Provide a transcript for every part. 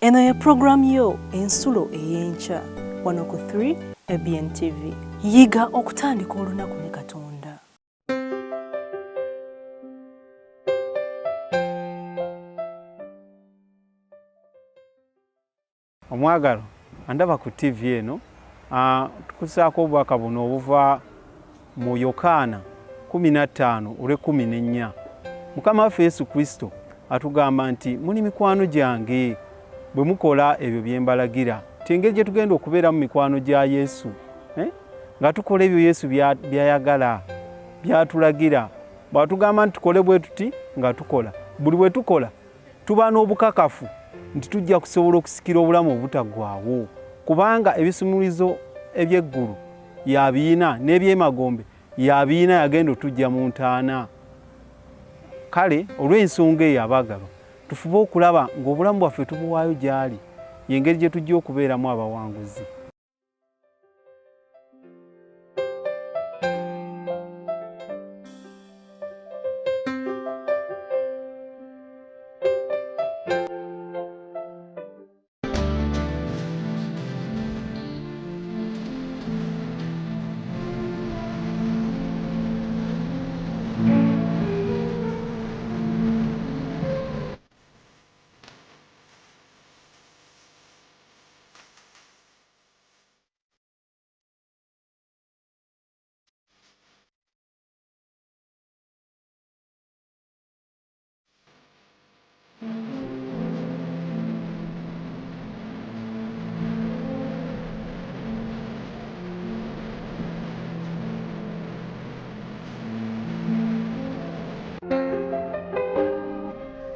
Eno ye program yo ensulo ey'enkya wano ku 3 ABN TV. Yiga okutandika olunaku ne Katonda. Omwagalo andaba ku TV eno tukusaako obubaka buno obuva mu Yokaana 15:14. Mukama waffe Yesu Kristo atugamba nti muli mikwano gyange bwe mukola ebyo bye mbalagira. Engeri gye tugenda okubeera mu mikwano gya Yesu nga tukola ebyo Yesu byayagala byatulagira. Bw'atugamba nti tukole bwe tuti nga tukola. Buli bwe tukola tuba n'obukakafu nti tujja kusobola okusikira obulamu obutaggwaawo, kubanga ebisumulizo eby'eggulu yabiina n'ebyemagombe yabiina yagenda otujja mu ntaana. Kale olw'ensonga eyo abaagalwa tufube okulaba ng'obulamu bwaffe tubuwaayo gy'ali, y'engeri gye tujja okubeeramu abawanguzi.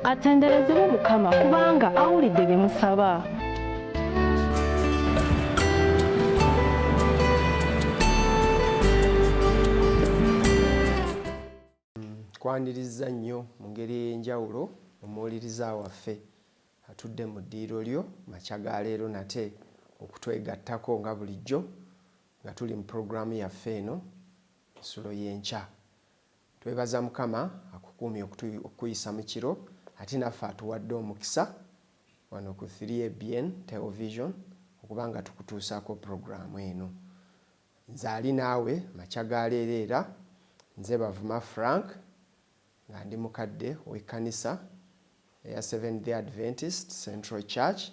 Atenderezebwe Mukama kubanga awulidde bye musaba. Kwaniriza nnyo mu ngeri ey'enjawulo omuwuliriza waffe atudde mu ddiiro lyo makya ga leero nate okutwegattako nga bulijjo nga tuli mu puroguramu yaffe eno ensulo y'enkya. Twebaza Mukama akukuumye okuyisa mu kiro ate naffe atuwadde omukisa wano ku 3 ABN television okuba nga tukutuusaako puroguramu eno. Nze ali naawe makya ga leero era nze Bavuma Frank nga ndi mukadde w'ekkanisa eya Seventh Day Adventist Central Church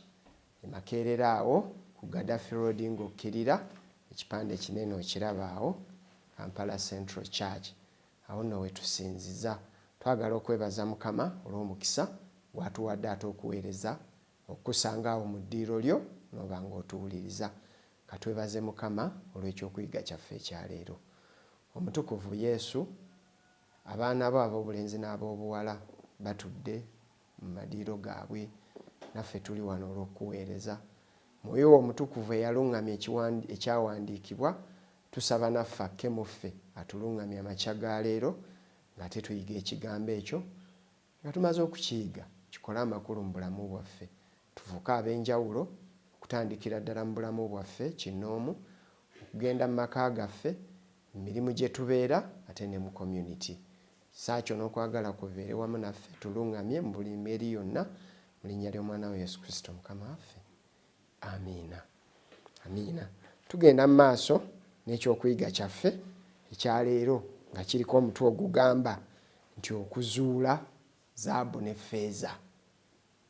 e Makerere awo ku Gaddafi Road ng'okkirira ekipande kinene okiraba awo Kampala Central Church. Awo nno we tusinziza. Twagala okwebaza Mukama olw'omukisa gw'atuwadde ate okuweereza okusanga awo mu ddiiro lyo n'oba ng'otuwuliriza. Katwebaze Mukama olw'ekyokuyiga kyaffe ekyaleero. Omutukuvu Yesu, abaana bo ab'obulenzi n'ab'obuwala batudde mu madiiro gaabwe, naffe tuli wano olw'okuweereza. Mwoyo omutukuvu eyaluŋŋamya ekyawandiikibwa tusaba naffe akke muffe atuluŋŋamya amakya ga leero ng'ate tuyiga ekigambo ekyo nga tumaze okukiyiga kikole amakulu mu bulamu bwaffe. Tuvuke ab'enjawulo okutandikira ddala mu bulamu bwaffe kinnoomu, okugenda mu maka gaffe, mu mirimu gye tubeera ate ne mu community. Saakyo n'okwagala kubeere wamu naffe tuluŋŋamye mu buli mbeera yonna mu linnya ly'omwana we Yesu Kristo Mukama waffe. Amiina. Amiina. Tugenda mu maaso n'ekyokuyiga kyaffe ekyaleero nga kiriko omutwe ogugamba nti okuzuula zaabu ne ffeeza.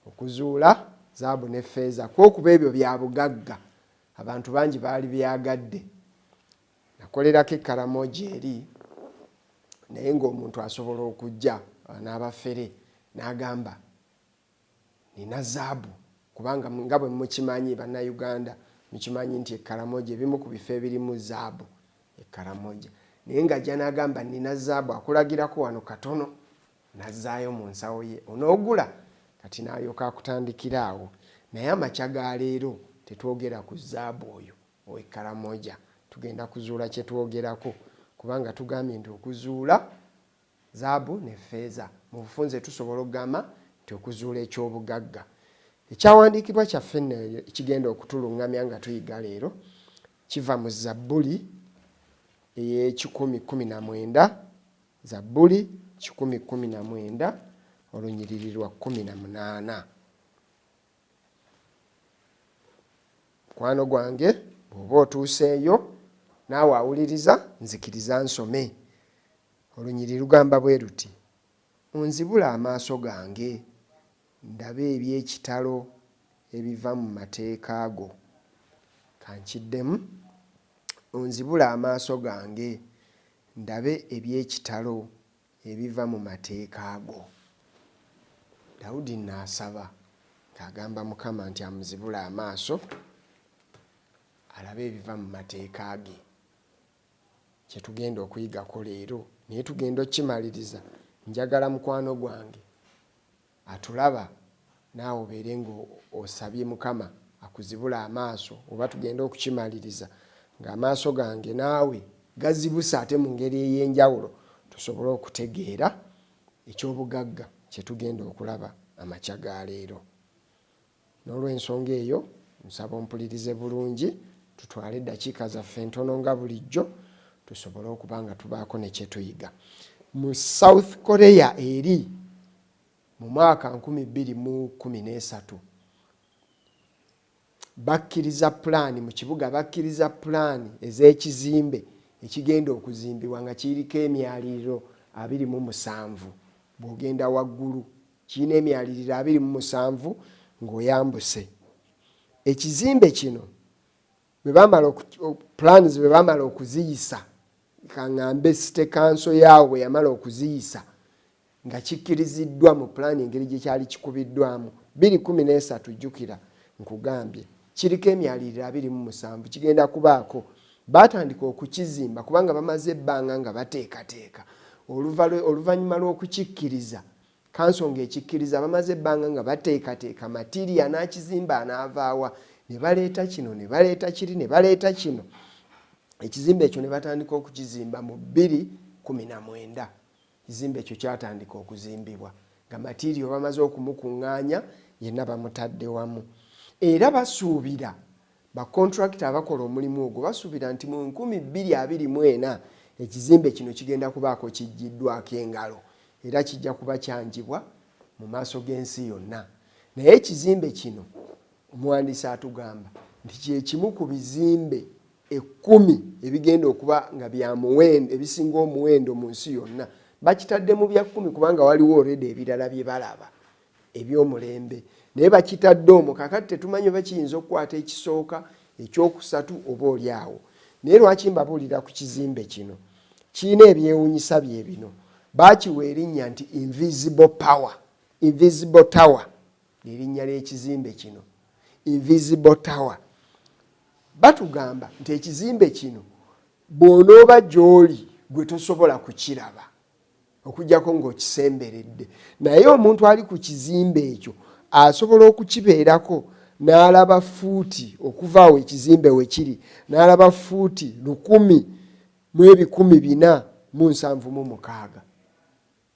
Okuzuula zaabu ne ffeeza kw'okuba ebyo bya bugagga abantu bangi baali byagadde. Nakolerako ekkalamoji eri naye ng'omuntu asobola okujja n'abafere n'agamba nina zaabu, kubanga nga bwe mukimanyi bannayuganda mukimanyi nti ekkalamoja ebimu ku bifo ebirimu zaabu ekkalamoja, naye ng'ajja n'agamba nina zaabu akulagirako wano katono n'azzaayo mu nsawo ye onoogula kati n'alyoka akutandikira awo. Naye amakya ga leero tetwogera ku zaabu oyo ow'ekkalamoja, tugenda kuzuula kye twogerako kubanga tugambye nti okuzuula zaabu ne ffeeza. Mu bufunze tusobola okugamba nti okuzuula eky'obugagga. Ekyawandiikibwa kyaffe ekigenda okutuluŋŋamya nga tuyiga leero kiva mu Zabbuli ey'e19, Zabbuli 19 olunyiriri lwa 18. mukwano gwange bw'oba otuuseeyo naawe awuliriza nzikiriza nsome. Olunyiri lugamba bwe luti, onzibula amaaso gange ndabe eby'ekitalo ebiva mu mateeka go. Kankiddemu, onzibula amaaso gange ndabe eby'ekitalo ebiva mu mateeka go. Dawudi n'asaba ng'agamba Mukama nti amuzibula amaaso alabe ebiva mu mateeka ge. Kye tugenda okuyigako leero, naye tugenda okukimaliriza. Njagala mukwano gwange atulaba naawe obeere ng'osabye Mukama akuzibula amaaso, oba tugenda okukimaliriza ng'amaaso gange naawe gazibuse ate mu ngeri ey'enjawulo tusobole okutegeera ekyobugagga kye tugenda okulaba amakya ga leero. N'olw'ensonga eyo nsaba ompulirize bulungi, tutwale eddakiika zaffe ntono nga bulijjo tusobole okuba nga tubaako ne kye tuyiga. Mu South Korea eri mu mwaka 2013 bakkiriza pulaani mu kibuga, bakkiriza pulaani ez'ekizimbe ekigenda okuzimbibwa nga kiriko emyaliriro 27. Bw'ogenda waggulu kirina emyaliriro 27 ng'oyambuse. Ekizimbe kino plans bwe bamala okuziyisa, kaŋŋambe City Council yaabwe bwe yamala okuziyisa nga kikkiriziddwa mu pulaani engeri gye kyali kikubiddwamu 2013, jjukira nkugambye kiriko emyaliriro 27 kigenda kubaako. Batandika okukizimba kubanga bamaze ebbanga nga bateekateeka. Oluvannyuma lw'okukikkiriza, kanso ng'ekikkiriza bamaze ebbanga nga bateekateeka matiriya n'akizimba anaavaawa, ne baleeta kino ne baleeta kiri ne baleeta kino. Ekizimbe ekyo ne batandika okukizimba mu 2019. Ekizimbe ekyo kyatandika okuzimbibwa nga matiriyo bamaze okumukuŋŋaanya yenna bamutadde wamu. Era basuubira bakontrakita abakola omulimu ogwo basuubira nti mu 2024 ekizimbe kino kigenda kubaako kijjiddwako engalo era kijja kuba kyanjibwa mu maaso g'ensi yonna. Naye ekizimbe kino omuwandiisi atugamba nti kyekimu ku bizimbe 10 ebigenda okuba nga bya muwendo, ebisinga omuwendo mu nsi yonna. Bakitadde mu bya 10 kubanga waliwo already ebirala bye balaba eby'omulembe, naye bakitadde omwo. Kakati tetumanyi oba kiyinza okukwata ekisooka, ekyokusatu oba oliawo. Naye lwaki mbabuulira ku kizimbe kino? Kirina ebyewuunyisa bye bino. Baakiwa erinnya nti Invisible Power. Invisible Tower erinnya ly'ekizimbe kino, Invisible Tower. Batugamba nti ekizimbe kino bw'onooba gy'oli gwe tosobola kukiraba okuggyako ng'okisemberedde, naye omuntu ali ku kizimbe ekyo asobola okukibeerako n'alaba fuuti okuva awo ekizimbe we kiri, n'alaba fuuti 1,476.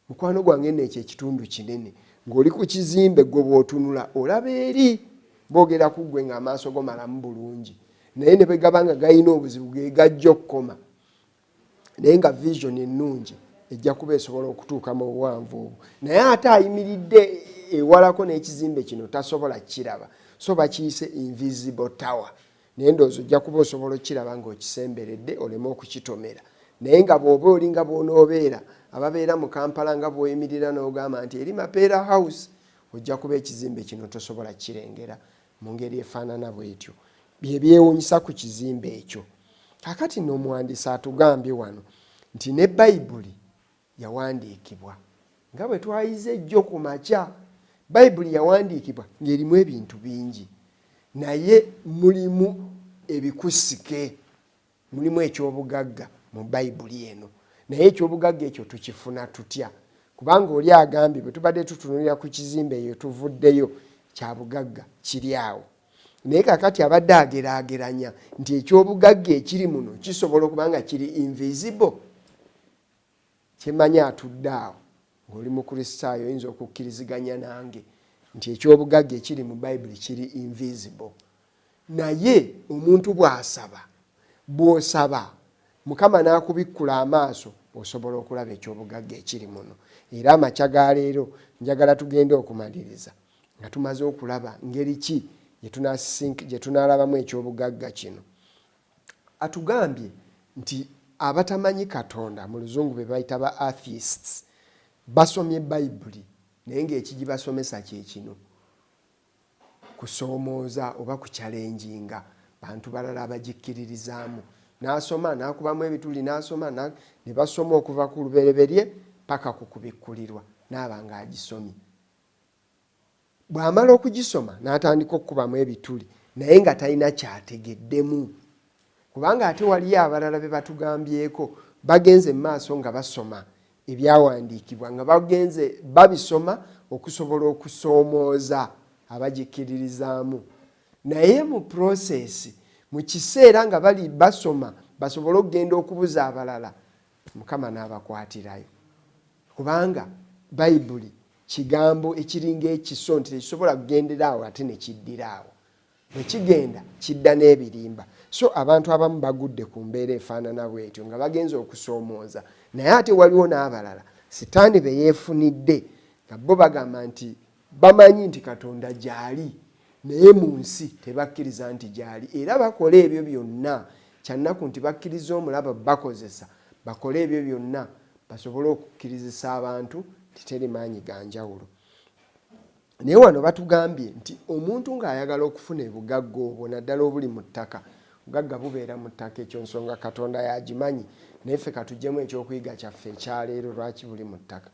Mukwano gwange n'ekyo ekitundu kinene, ng'oli ku kizimbe gwe bw'otunula olaba eri, boogera ku ggwe ng'amaaso go malamu bulungi, naye ne bwe gaba nga galina obuzibu ge gajja okukoma, naye nga vision ennungi ejja kuba esobola okutuuka mu buwanvu obwo. Naye ate ayimiridde ewalako n'ekizimbe kino tasobola kiraba, so bakiyise Invisible Tower. Naye ndowooza ojja kuba osobola okiraba ng'okisemberedde oleme okukitomera. Naye nga bw'oba oli nga bw'onoobeera ababeera mu Kampala nga bw'oyimirira n'ogamba nti eri Mapeera House, ojja kuba ekizimbe kino tosobola kirengera mu ngeri efaanana bw'etyo. Bye byewuunyisa ku kizimbe ekyo. Kakati n'omuwandiisi atugambye wano nti ne Bayibuli yawandiikibwa nga bwe twayize ejjo ku makya. Bayibuli yawandiikibwa ng'erimu ebintu bingi, naye mulimu ebikusike, mulimu ekyobugagga mu Bayibuli eno. Naye ekyobugagga ekyo tukifuna tutya? Kubanga oli agambye bwe tubadde tutunulira ku kizimbe eyo tuvuddeyo kya bugagga kiri awo. Naye kakati abadde ageraageranya nti ekyobugagga ekiri muno kisobola okuba nga kiri invisible. Kyemanya atudde awo ng'oli mukristaayo oyinza okukkiriziganya nange nti ekyobugagga ekiri mu Bayibuli kiri invisible. Naye omuntu bw'osaba Mukama n'akubikkula amaaso, osobola okulaba ekyobugagga ekiri muno. Era amakya ga leero njagala tugende okumaliriza nga tumaze okulaba ngeri ki gye tunalabamu ekyobugagga kino. Atugambye nti abatamanyi Katonda mu luzungu be bayita ba atheists basomye Bayibuli naye ng'ekigibasomesa kye kino, kusoomooza oba kuchalenjinga bantu balala abagikkiririzaamu. N'asoma n'akubamu ebituli, n'asoma ne basoma okuva ku lubereberye paka ku kubikkulirwa n'aba ng'agisomye. Bw'amala okugisoma n'atandika okukubamu ebituli naye nga talina kyategeddemu, kubanga ate waliyo abalala be batugambyeko bagenze mu maaso nga basoma ebyawandiikibwa nga bagenze babisoma okusobola okusoomooza abagikkiririzaamu, naye mu prosesi mu kiseera nga bali basoma basobole okugenda okubuza abalala, Mukama n'abakwatirayo. Kubanga Bayibuli kigambo ekiringa ekiso nti tekisobola kugendera awo ate ne kiddira awo, bwe kigenda kidda n'ebirimba. So abantu abamu bagudde ku mbeera efaanana bwetyo nga bagenza okusoomooza, naye ate waliwo n'abalala Sitaani be yeefunidde nga bo bagamba nti bamanyi nti Katonda gyali naye mu nsi tebakkiriza nti gyali, era bakola ebyo byonna kyannaku nti bakkiriza omulaba bakozesa, bakole ebyo byonna basobole okukkirizisa abantu nti teri maanyi ga njawulo. Naye wano batugambye nti omuntu ng'ayagala okufuna obugagga obwo naddala obuli mu ttaka, obugagga bubeera mu ttaka, ekyo nsonga Katonda yagimanyi, naye ffe katuggyemu ekyokuyiga kyaffe ekyaleero lwaki buli mu ttaka,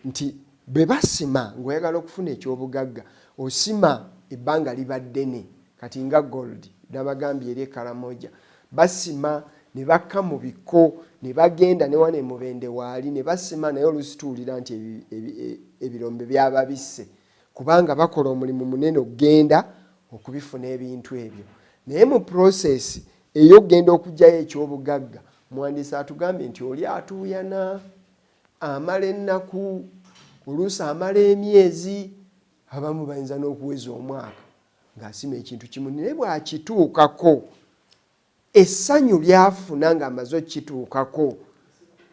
nti bwe basima ng'oyagala okufuna ekyobugagga osima ebbanga liba ddene, kati nga gold nabagambye eri Karamoja, basima ne bakka mu biko ne bagenda ne wane mubende waali ne basima, naye olusituulira nti ebirombe byababisse kubanga bakola omulimu munene okugenda okubifuna ebintu ebyo. Naye mu prosesi ey'okugenda okugyayo ekyobugagga, muwandiisi atugambye nti oli atuuyana amala ennaku, oluusi amala emyezi, abamu bayinza n'okuweza omwaka ng'asima ekintu kimu, naye bw'akituukako essanyu lyafuna ng'amaze okukituukako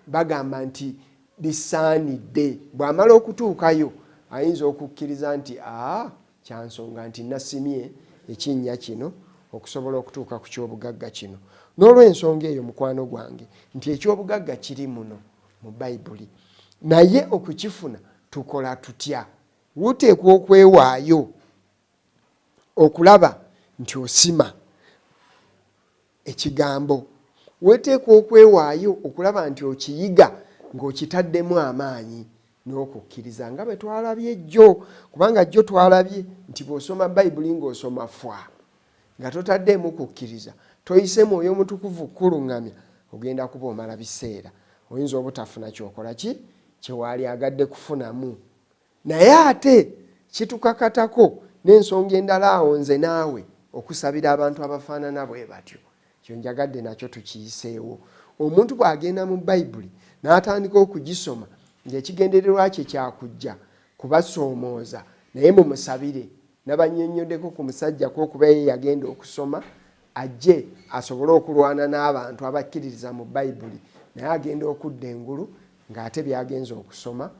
bagamba nti lisaanidde. Bw'amala okutuukayo ayinza okukkiriza nti kyansonga nti nasimye ekinnya kino okusobola okutuuka ku kyobugagga kino. N'olw'ensonga eyo mukwano gwange nti ekyobugagga kiri muno mu Bayibuli, naye okukifuna tukola tutya? Wuteekwa okwewaayo okulaba nti osima ekigambo, weteekwa okwewaayo okulaba nti okiyiga ng'okitaddemu amaanyi n'okukkiriza nga bwe twalabye jjo, kubanga jjo twalabye nti bw'osoma Bayibuli ng'osoma fwa nga totaddeemu kukkiriza, toyise Mwoyo Mutukuvu kuluŋŋamya, ogenda kuba omala biseera, oyinza obutafuna kyokola kyewaali agadde kufunamu. Naye ate kitukakatako n'ensonga endala awo nze naawe okusabira abantu abafaanana bwe batyo, kyo njagadde nakyo tukiyiseewo. Omuntu bw'agenda mu Bayibuli n'atandika okugisoma ng'ekigendererwa kye kyakujja kubasoomooza, naye mumusabire. Nabannyonnyoddeko ku musajja kw'okuba ye yagenda okusoma ajje asobole okulwana n'abantu abakkiririza mu Bayibuli, naye agenda okudda engulu ng'ate byagenza okusoma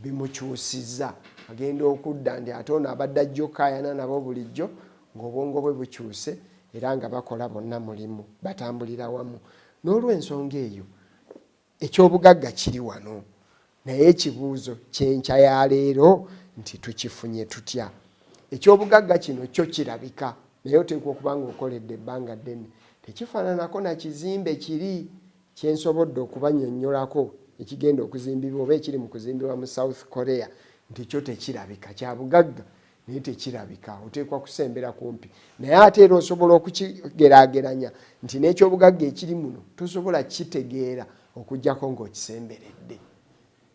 bimukyusizza, agenda okudda nti ate ono abadde ajja okkaayana nabo bulijjo ng'obwongo bwe bukyuse era nga bakola bonna mulimu, batambulira wamu. N'olw'ensonga eyo ekyobugagga kiri wano, naye ekibuuzo ky'enkya ya leero nti tukifunye tutya? Ekyobugagga kino kyo kirabika, naye oteekwa okuba ng'okoledde ebbanga ddene. Tekifaananako na kizimbe kiri kyensobodde okubannyonnyolako ekigenda okuzimbibwa oba ekiri mu kuzimbibwa mu South Korea, nti kyo tekirabika, kya bugagga naye tekirabika, oteekwa kusembera kumpi. Naye ate era osobola okukigeraageranya nti n'ekyobugagga ekiri muno tosobola kitegeera okuggyako ng'okisemberedde.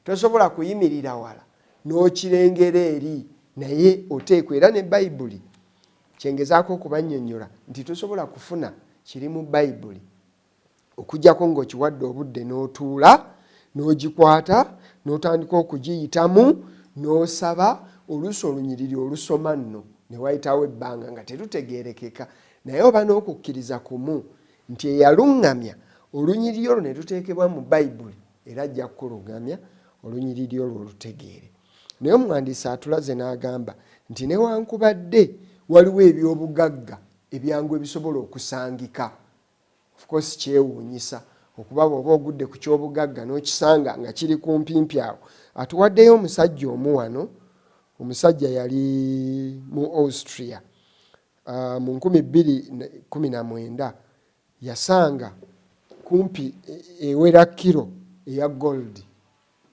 Tosobola kuyimirira wala n'okirengera eri, naye oteekwa era ne Bayibuli kyengezaako okubannyonnyola nti tosobola kufuna kiri mu Bayibuli okuggyako ng'okiwadde obudde n'otuula n'ogikwata n'otandika okugiyitamu n'osaba, oluusi olunyiriri olusoma nno ne wayitawo ebbanga nga terutegeerekeka, naye oba n'okukkiriza kumu nti eyaluŋŋamya olunyiriri olwo ne luteekebwa mu Bayibuli era ajja kuluŋŋamya olunyiriri olwo olutegeere. Naye omuwandiisi atulaze n'agamba nti newankubadde waliwo ebyobugagga ebyangu ebisobola okusangika. Of course kyewuunyisa okuba bw'oba ogudde ku kyobugagga n'okisanga nga kiri kumpimpi awo. Atuwaddeyo omusajja omu wano, omusajja yali mu Austria mu 2019 yasanga kumpi ewera kilo eya gold.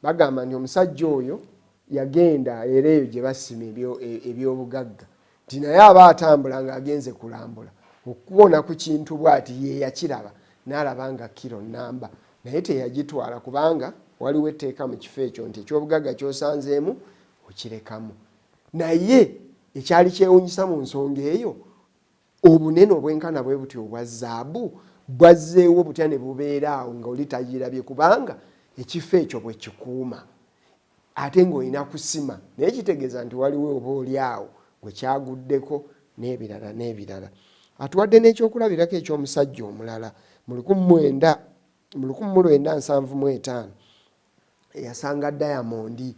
Bagamba nti omusajja oyo yagenda era eyo gye basima ebyobugagga nti naye aba atambula ng'agenze kulambula okubona ku kintu bw'ati ye yakiraba n'alaba nga kilo namba naye teyagitwala kubanga waliwo etteeka mu kifo ekyo nti ekyobugagga ky'osanzeemu okirekamu. Naye ekyali kyewuunyisa mu nsonga eyo obunene obwenkana bwe buti obwa zaabu bwazzeewo butya ne bubeera awo ng'oli tagirabye kubanga ekifo ekyo bwe kikuuma ate ng'olina kusima naye kitegeeza nti waliwo oba oli awo gwe kyaguddeko n'ebirala n'ebirala. Atuwadde n'ekyokulabirako eky'omusajja omulala mu 1975 eyasanga Diamond.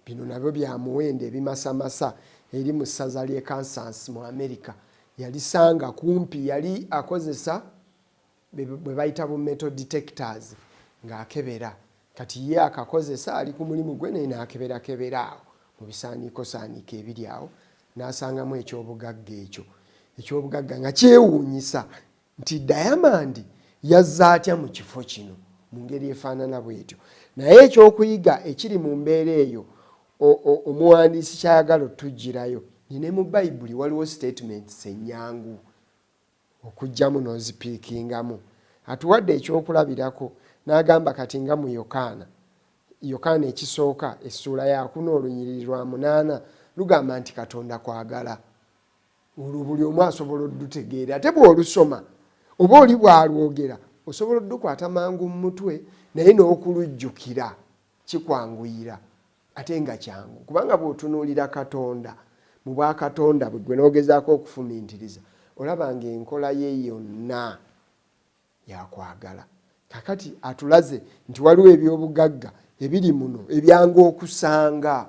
Bino nabyo bya muwendo ebimasamasa eri mu ssaza ly'e Kansas mu America. Yalisanga kumpi yali akozesa bwe bayita bu metal detectors ng'akebera. Kati ye akakozesa ali ku mulimu gwe naye n'akeberakebera awo mu bisaaniiko ebiri awo n'asangamu ekyobugagga ekyo. Ekyobugagga nga kyewuunyisa nti Diamond yazza atya mu kifo kino mu ngeri efaanana bw'etyo. Naye ekyokuyiga ekiri mu mbeera eyo omuwandiisi kyayagala otujjirayo ne mu Bayibuli waliwo statements ennyangu okujjamu n'ozipiikingamu. Atuwadde ekyokulabirako n'agamba kati nga mu Yokaana ekisooka essuula ya 4 olunyiriri lwa 8 lugamba nti Katonda kwagala. Olwo buli omu asobola oddutegeera ate bw'olusoma oba oli bw'alwogera osobola oddukwata mangu mu mutwe naye n'okulujjukira kikwanguyira ate nga kyangu kubanga bw'otunuulira Katonda mu bwakatonda bwe gwe n'ogezaako okufumiintiriza olabanga enkola ye yonna yakwagala. Kakati atulaze nti waliwo ebyobugagga ebiri muno ebyangu okusanga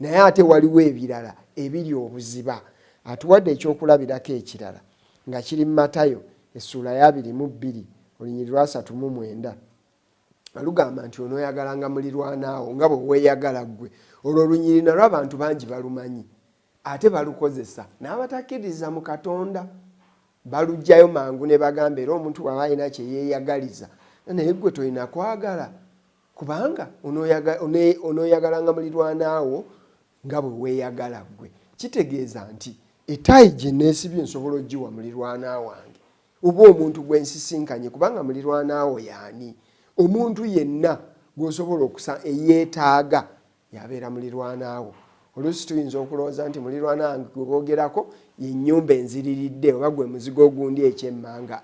naye ate waliwo ebirala ebiri obuziba. Atuwadde ekyokulabirako ekirala nga kiri mu Matayo essuula ya 22 olunyiriri lwa 39 alugamba nti onooyagalanga mulirwanaawo nga bwe weeyagala ggwe. Olwo olunyiriri nalwo abantu bangi balumanyi ate balukozesa n'abatakkiriza mu Katonda balugjayo mangu ne bagamba era omuntu bw'aba alina kye yeeyagaliza naye ggwe tolina kwagala kubanga onooyagalanga mulirwanaawo nga bwe weeyagala ggwe. Kitegeeza nti etaayi gye neesibye nsobola ogiwa mulirwanaawo wange oba omuntu gwe nsisinkanye kubanga mulirwanaawo y'ani? Omuntu yenna gw'osobola eyeetaaga yabeera mulirwanaawo. Oluusi tuyinza okulowooza nti mulirwana wange gwe boogerako yennyumba enziriridde oba gwe muzigo ogundi ekyemmanga.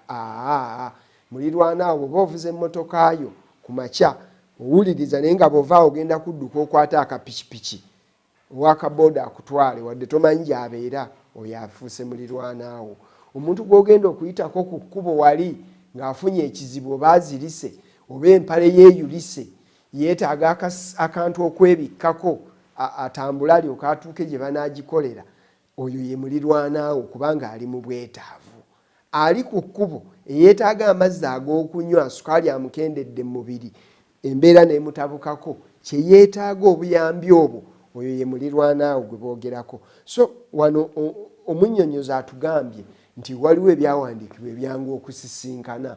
Mulirwanaawo bw'oba ovuza emmotoka yo ku makya owuliriza naye nga bw'ovaawo ogenda kudduka okwata akapikipiki ow'akabooda akutwale wadde tomanyi gy'abeera oyo afuuse mulirwanaawo. Omuntu gw'ogenda okuyitako ku kkubo wali ng'afunye ekizibu oba azirise oba empale yeeyulise yeetaaga akantu okwebikkako atambula alyoka atuuke gye banaagikolera oyo ye mulirwanaawo kubanga ali mu bwetaavu. Ali ku kkubo eyeetaaga amazzi ag'okunywa sukaali amukendedde mu mubiri embeera n'emutabukako kye yeetaaga obuyambi obwo oyo ye mulirwanaawo gwe boogerako. So wano omunnyonnyozi atugambye nti waliwo ebyawandiikibwa ebyangu okusisinkana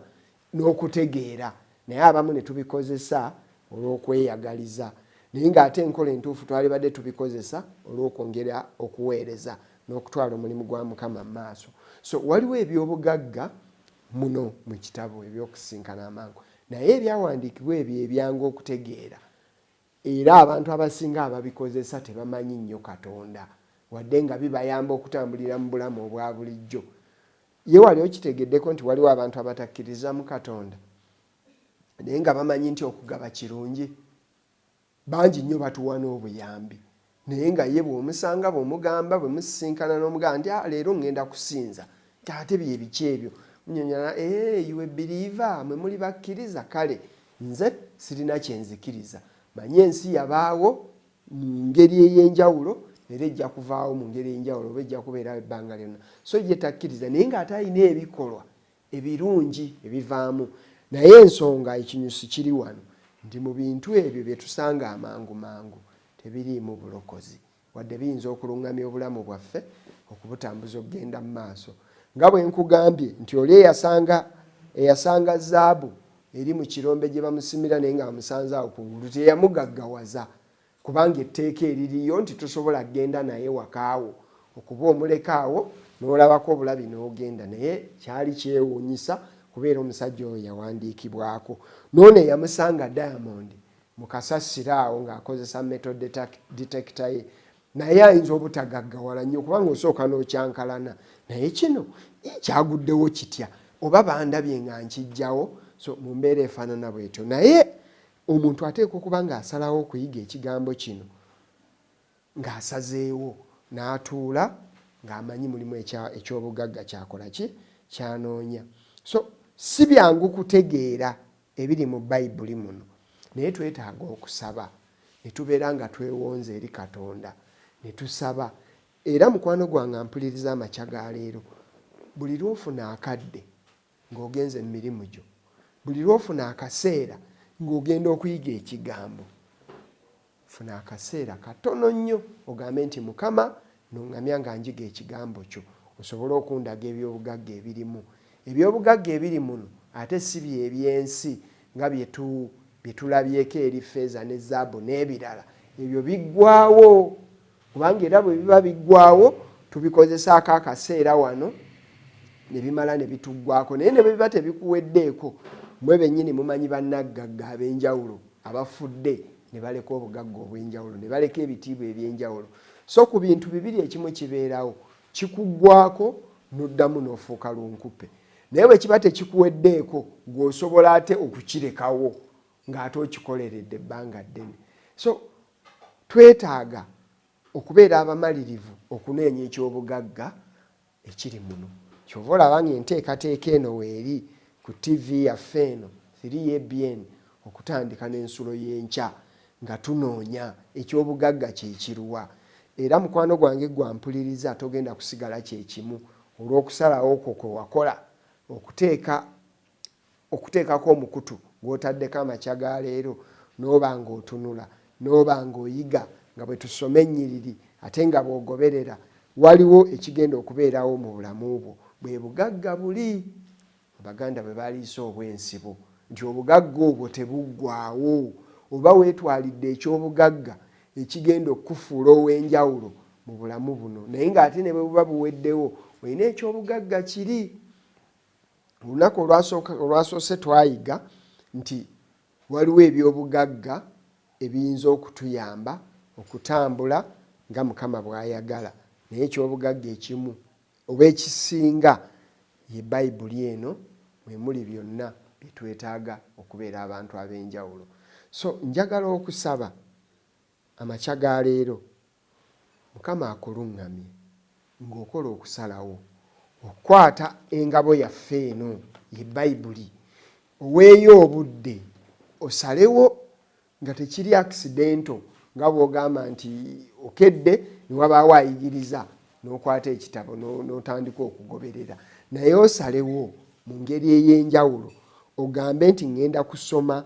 n'okutegeera naye abamu ne tubikozesa olw'okweyagaliza naye ng'ate enkola entuufu twalibadde tubikozesa olw'okwongera okuweereza n'okutwala omulimu gwa Mukama mu maaso. So waliwo ebyobugagga muno mu kitabo ebyokusisinkana amangu naye ebyawandiikibwa ebyo ebyangu okutegeera era abantu abasinga ababikozesa tebamanyi nnyo Katonda wadde nga bibayamba okutambulira mu bulamu obwa bulijjo. Ye wali okitegeddeko nti waliwo abantu abatakkiriza mu Katonda naye nga bamanyi nti okugaba kirungi. Bangi nnyo batuwa n'obuyambi naye nga ye bw'omusanga bw'omugamba bwe musisinkana n'omugamba nti leero ngenda kusinza ate bye biki ebyo munyonyola you a believer mwe muli bakkiriza kale nze sirina kyenzikiriza manyi ensi yabaawo mu ngeri ey'enjawulo era ejja kuvaawo mu ngeri enjawulo oba ejja kubeerawo ebbanga lyonna. So ye takkiriza naye ng'ate alina ebikolwa ebirungi ebivaamu. Naye ensonga ekinyusi kiri wano nti mu bintu ebyo bye tusanga amangu mangu tebiriimu bulokozi wadde biyinza okuluŋŋamya obulamu bwaffe okubutambuza okugenda mu maaso. Nga bwe nkugambye nti oli eyasanga zaabu eri mu kirombe gye bamusimira naye nga bamusanze awo kungulu teyamugaggawaza kubanga etteeka eririyo nti tosobola kgenda naye wakaawo okuba omuleka awo n'olabako obulabi n'ogenda. Naye kyali kyewuunyisa kubeera omusajja oyo yawandiikibwako. Noono yamusanga Diamond mu kasasiro awo ng'akozesa metal detector ye, naye ayinza obutagaggawala nnyo kubanga osooka n'okyankalana. Naye kino kyaguddewo kitya oba bandabye nga nkijjawo? So mu mbeera efaanana bwetyo. Naye omuntu ateekwa okuba ng'asalawo okuyiga ekigambo kino ng'asazeewo n'atuula ng'amanyi mulimu ekyobugagga kyakola ki kyanoonya. So si byangu kutegeera ebiri mu Bayibuli muno, naye twetaaga okusaba ne tubeera nga twewonza eri Katonda ne tusaba. Era mukwano gwange ampuliriza amakya ga leero, buli lwofuna akadde ng'ogenze mu mirimu gyo, buli lwofuna akaseera ng'ogenda okuyiga ekigambo, funa akaseera katono nnyo ogambe nti Mukama n'oŋŋamya nga njiga ekigambo kyo osobole okundaga ebyobugagga ebirimu. Ebyobugagga ebiri muno ate si byebyensi nga bye tulabyeko eri ffeeza ne zaabu n'ebirala. Ebyo biggwaawo kubanga era bwe biba biggwaawo tubikozesaako akaseera wano ne bimala ne bituggwako. Naye ne bwe biba tebikuweddeeko, mwe bennyini mumanyi bannaggagga ab'enjawulo abafudde ne baleka obugagga obw'enjawulo ne baleka ebitiibwa eby'enjawulo. So ku bintu bibiri ekimu kibeerawo, kikuggwako n'oddamu n'ofuuka lunkupe. Naye bwe kiba tekikuweddeeko gw'osobola ate okukirekawo ng'ate okikoleredde ebbanga ddene. So twetaaga okubeera abamalirivu okunoonya ekyobugagga ekiri muno. Kyova olaba ng'enteekateeka eno weeri ku TV yaffe eno 3ABN okutandika n'ensulo y'enkya nga tunoonya ekyobugagga kyekiruwa. Era mukwano gwange gwampuliriza togenda kusigala kyekimu olw'okusalawo okwo kwe wakola okuteekako omukutu gw'otaddeko amakya ga leero n'oba ng'otunula n'oba ng'oyiga nga bwe tusoma ennyiriri ate nga bw'ogoberera. Waliwo ekigenda okubeerawo mu bulamu bwo, bwe bugagga buli Abaganda bwe baliisa obwensibo nti obugagga obwo tebuggwaawo oba weetwalidde ekyobugagga ekigenda okufuula ow'enjawulo mu bulamu buno. Naye ng'ate ne bwe buba buweddewo olina ekyobugagga kiri. Olunaku olwasoose twayiga nti waliwo ebyobugagga ebiyinza okutuyamba okutambula nga Mukama bw'ayagala. Naye ekyobugagga ekimu oba ekisinga ye Bayibuli eno mwe muli byonna bye twetaaga okubeera abantu ab'enjawulo. So njagala okusaba amakya ga leero Mukama akuluŋŋamye ng'okola okusalawo okukwata engabo yaffe eno ye Bayibuli, oweeyo obudde osalewo nga tekiri accidento nga bw'ogamba nti okedde ne wabaawo ayigiriza n'okwata ekitabo n'otandika okugoberera. Naye osalewo mu ngeri ey'enjawulo ogambe nti ŋŋenda kusoma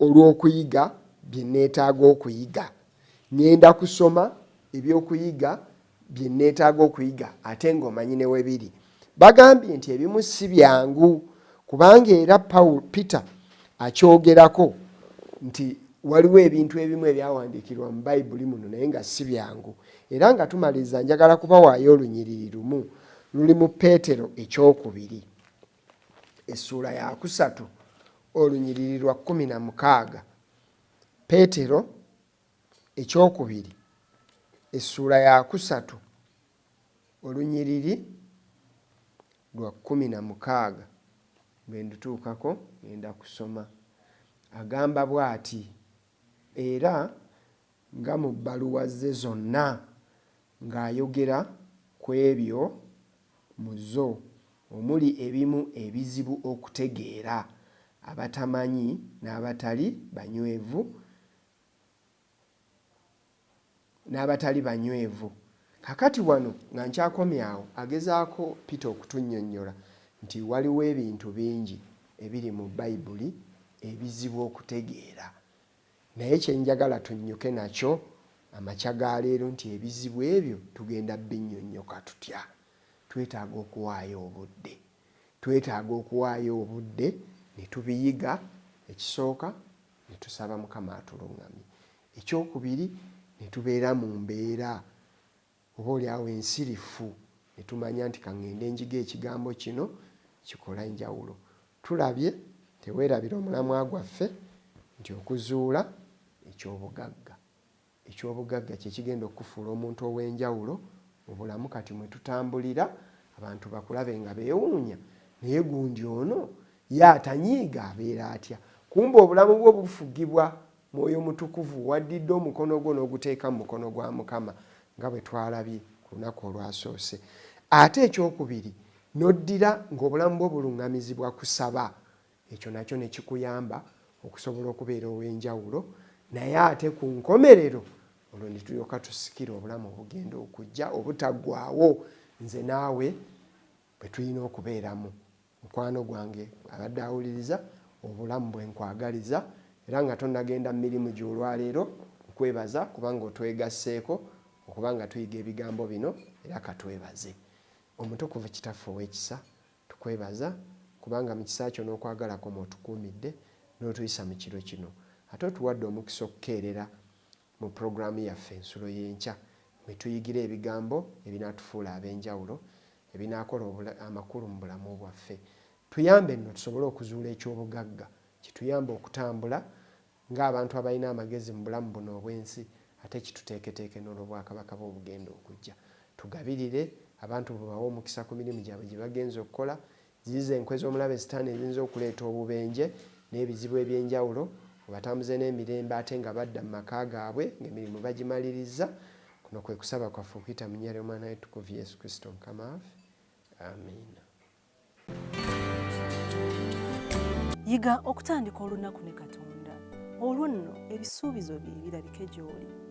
olw'okuyiga bye neetaaga okuyiga, ŋŋenda kusoma ebyokuyiga bye neetaaga okuyiga ate ng'omanyi ne we biri. Bagambye nti ebimu si byangu kubanga era Peter akyogerako nti waliwo ebintu ebimu ebyawandiikirwa mu Bayibuli muno naye nga si byangu. Era nga tumaliriza njagala kubawaayo olunyiriri lumu luli mu Peetero ekyokubiri essuula ya 3 olunyiriri lwa 16. Peetero ekyokubiri essuula ya 3 olunyiriri lwa 16 bwe ndutuukako ngenda kusoma. Agamba bw'ati: era nga mu bbaluwa ze zonna ng'ayogera ku ebyo mu zo omuli ebimu ebizibu okutegeera, abatamanyi n'abatali banywevu n'abatali banywevu. Kakati wano nga nkyakomyawo agezaako Peter okutunnyonnyola nti waliwo ebintu bingi ebiri mu Bayibuli ebizibu okutegeera. Naye kyenjagala tunnyuke nakyo amakya ga leero nti ebizibu ebyo tugenda binnyonnyoka tutya. Twetaaga okuwaayo obudde. Twetaaga okuwaayo obudde ne tubiyiga. Ekisooka ne tusaba Mukama atuluŋŋamye. Ekyokubiri ne tubeera mu mbeera oboolyawo ensirifu ne tumanya nti kaŋŋende njiga ekigambo kino kikola enjawulo. Tulabye teweerabira omulamwa gwaffe nti okuzuula ekyobugagga. Ekyobugagga kye kigenda okufuula omuntu ow'enjawulo mu bulamu kati mwe tutambulira. Abantu bakulabe nga beewuunya naye gundi ono ye atanyiiga abeera atya. Kumbe obulamu bwo bufugibwa Mwoyo Mutukuvu waddidde omukono gwo n'oguteeka mu mukono gwa Mukama nga bwe twalabye ku lunaku olwasoose. Ate ekyokubiri n'oddira ng'obulamu bwo buluŋŋamizibwa kusaba. Ekyo nakyo ne kikuyamba okusobola okubeera ow'enjawulo. Naye ate ku nkomerero olwo ne tulyoka tusikira obulamu obugenda okujja obutaggwaawo nze naawe bwe tulina okubeeramu. Mukwano gwange abadde awuliriza obulamu bwe nkwagaliza era nga tonnagenda mu mirimu gy'olwaleero nkwebaza kubanga otwegasseeko okuba nga tuyiga ebigambo bino era katwebaze. Omutukuvu Kitaffe ow'ekisa tukwebaza kubanga mu kisa kyo n'okwagala kwo mw'otukuumidde n'otuyisa mu kiro kino. Ate otuwadde omukisa okukeerera mu pulogulaamu yaffe ensulo y'enkya mwe tuyigira ebigambo ebinaatufuula ab'enjawulo ebinaakola amakulu mu bulamu bwaffe. Tuyambe nno tusobole okuzuula ekyobugagga kituyamba okutambula ng'abantu abalina amagezi mu bulamu buno obw'ensi ate kituteeketeeke n'olw'obwakabaka bw'obugenda okujja. Tugabirire abantu bubawe omukisa ku mirimu gyabwe gye bagenza okukola. Ziyize enkwe z'omulabe Sitaani eziyinza okuleeta obubenje n'ebizibu eby'enjawulo. Obatambuze n'emirembe ate nga badda mu maka gaabwe ng'emirimu bagimaliriza. Kuno kwe kusaba kwaffe okuyita mu nnyera y'Omwana we Tukuvu Yesu Kristo Mukama waffe. Amiina. Yiga okutandika olunaku ne Katonda. Olwo nno ebisuubizo bye birabike gy'oli.